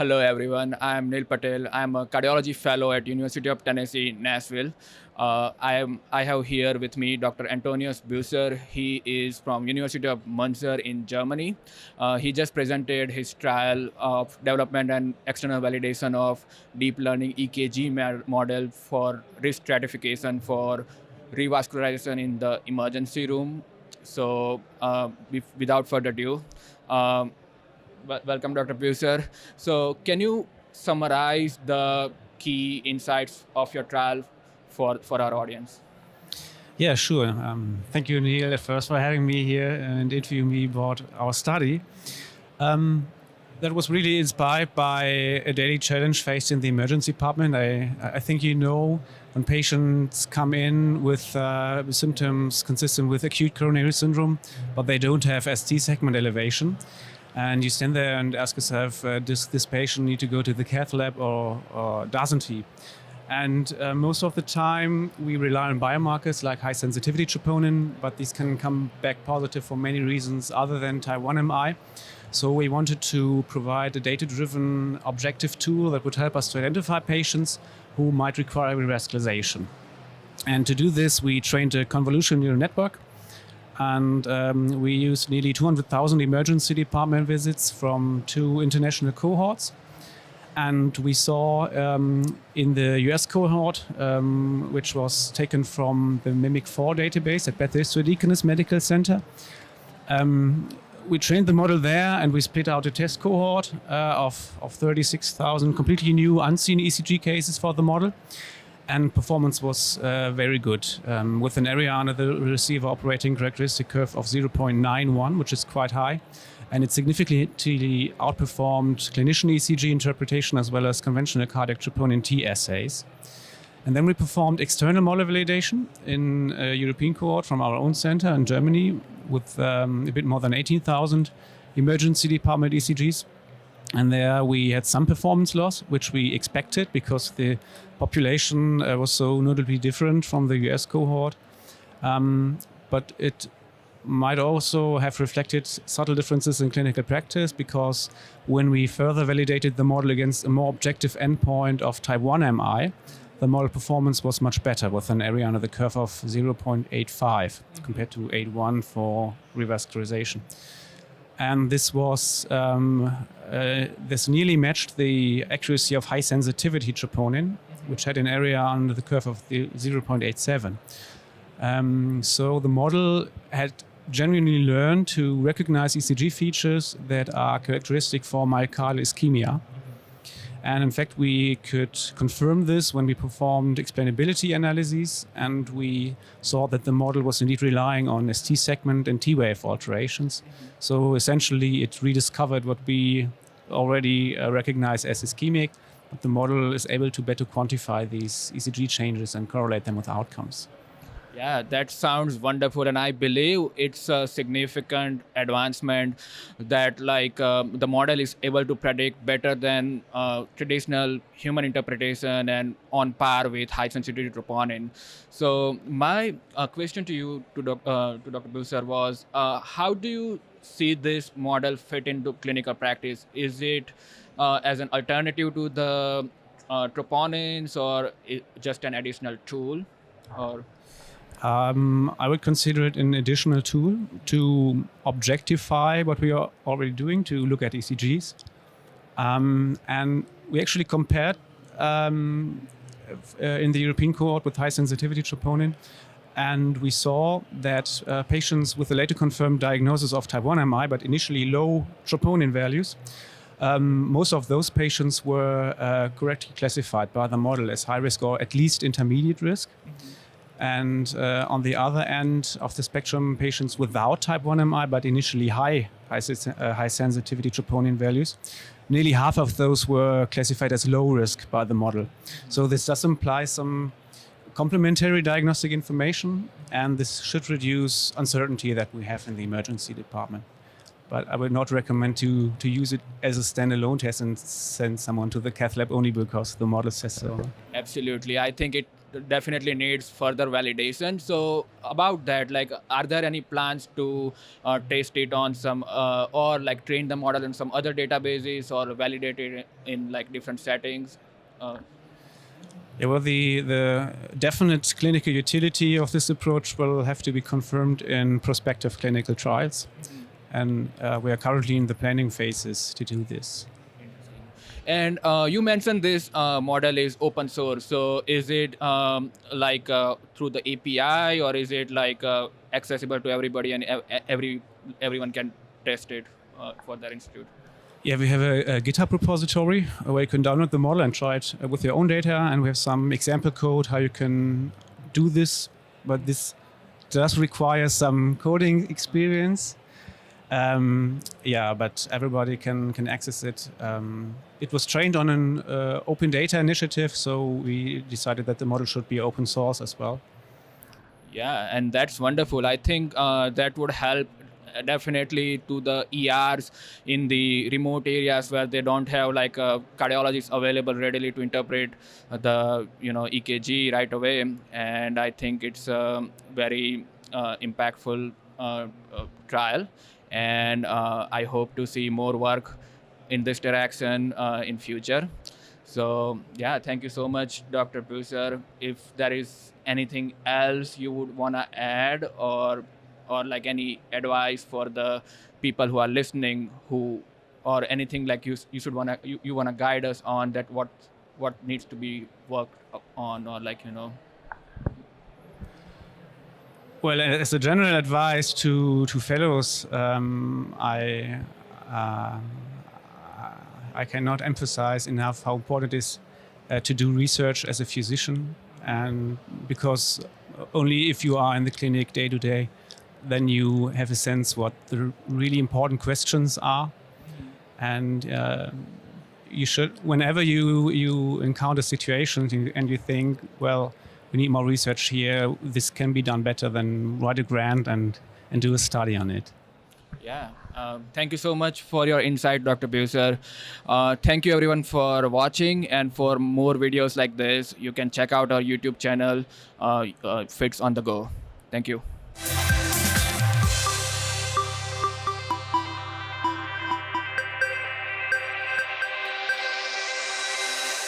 Hello, everyone. I'm Neel Patel. I'm a cardiology fellow at University of Tennessee, Nashville. I have here with me Dr. Antonius. He is from University of Munster in Germany. He just presented his trial of development and external validation of deep learning EKG model for risk stratification for revascularization in the emergency room. So, without further ado, um, welcome, Dr. Buser. So, can you summarize the key insights of your trial for our audience? Yeah, sure. Thank you, Neel, at first for having me here and interviewing me about our study. That was really inspired by a daily challenge faced in the emergency department. I think you know when patients come in with symptoms consistent with acute coronary syndrome, but they don't have ST segment elevation. And you stand there and ask yourself, does this patient need to go to the cath lab or doesn't he? And most of the time, we rely on biomarkers like high sensitivity troponin, but these can come back positive for many reasons other than type 1 MI. So we wanted to provide a data-driven objective tool that would help us to identify patients who might require revascularization. And to do this, we trained a convolutional neural network. And we used nearly 200,000 emergency department visits from 2 international cohorts. And we saw in the US cohort, which was taken from the MIMIC4 database at Bethesda Deaconess Medical Center, we trained the model there and we split out a test cohort of 36,000 completely new unseen ECG cases for the model. And performance was very good, with an area under the receiver operating characteristic curve of 0.91, which is quite high. And it significantly outperformed clinician ECG interpretation as well as conventional cardiac troponin T assays. And then we performed external model validation in a European cohort from our own center in Germany with a bit more than 18,000 emergency department ECGs. And there we had some performance loss, which we expected because the population was so notably different from the US cohort. But it might also have reflected subtle differences in clinical practice because when we further validated the model against a more objective endpoint of type 1 MI, the model performance was much better with an area under the curve of 0.85 compared to 8.1 for revascularization. And this was this nearly matched the accuracy of high sensitivity troponin, which had an area under the curve of 0.87. So the model had genuinely learned to recognize ECG features that are characteristic for myocardial ischemia. And in fact, we could confirm this when we performed explainability analyses, and we saw that the model was indeed relying on ST segment and T-wave alterations. So essentially, it rediscovered what we already recognize as ischemic, but the model is able to better quantify these ECG changes and correlate them with outcomes. Yeah, that sounds wonderful, and I believe it's a significant advancement that the model is able to predict better than traditional human interpretation and on par with high sensitivity troponin. So my question to you, to Dr. Buser, was how do you see this model fit into clinical practice? Is it as an alternative to the troponins, or just an additional tool, or? I would consider it an additional tool to objectify what we are already doing, to look at ECGs. And we actually compared in the European cohort with high sensitivity troponin, and we saw that patients with a later confirmed diagnosis of type 1 MI, but initially low troponin values, most of those patients were correctly classified by the model as high risk or at least intermediate risk. And on the other end of the spectrum, patients without type 1 MI, but initially high sensitivity troponin values, nearly half of those were classified as low risk by the model. So this does imply some complementary diagnostic information, and this should reduce uncertainty that we have in the emergency department. But I would not recommend to use it as a standalone test and send someone to the cath lab only because the model says so. Absolutely. I think it definitely needs further validation. So about that, like, are there any plans to test it on some or like train the model in some other databases or validate it in like different settings? Yeah, well, the definite clinical utility of this approach will have to be confirmed in prospective clinical trials. And we are currently in the planning phases to do this. And you mentioned this model is open source. So is it like through the API, or is it like accessible to everybody, and everyone can test it for their institute? Yeah, we have a GitHub repository where you can download the model and try it with your own data. And we have some example code how you can do this. But this does require some coding experience. But everybody can access it. It was trained on an open data initiative, so we decided that the model should be open source as well. Yeah, and that's wonderful. I think that would help definitely to the ERs in the remote areas where they don't have like cardiologists available readily to interpret the EKG right away. And I think it's a very impactful trial. And I hope to see more work in this direction in future. So yeah, thank you so much, Dr. Buser. If there is anything else you would want to add, or like any advice for the people who are listening, or anything like you should you want to guide us on that, what needs to be worked on, or like Well, as a general advice to fellows, I cannot emphasize enough how important it is to do research as a physician, and because only if you are in the clinic day to day, then you have a sense what the really important questions are. And you should, whenever you encounter situations and you think, well, we need more research here, this can be done better, than write a grant and do a study on it. Yeah. Thank you so much for your insight, Dr. Buser. Thank you everyone for watching, and for more videos like this, you can check out our YouTube channel, FITsOnTheGo. Thank you.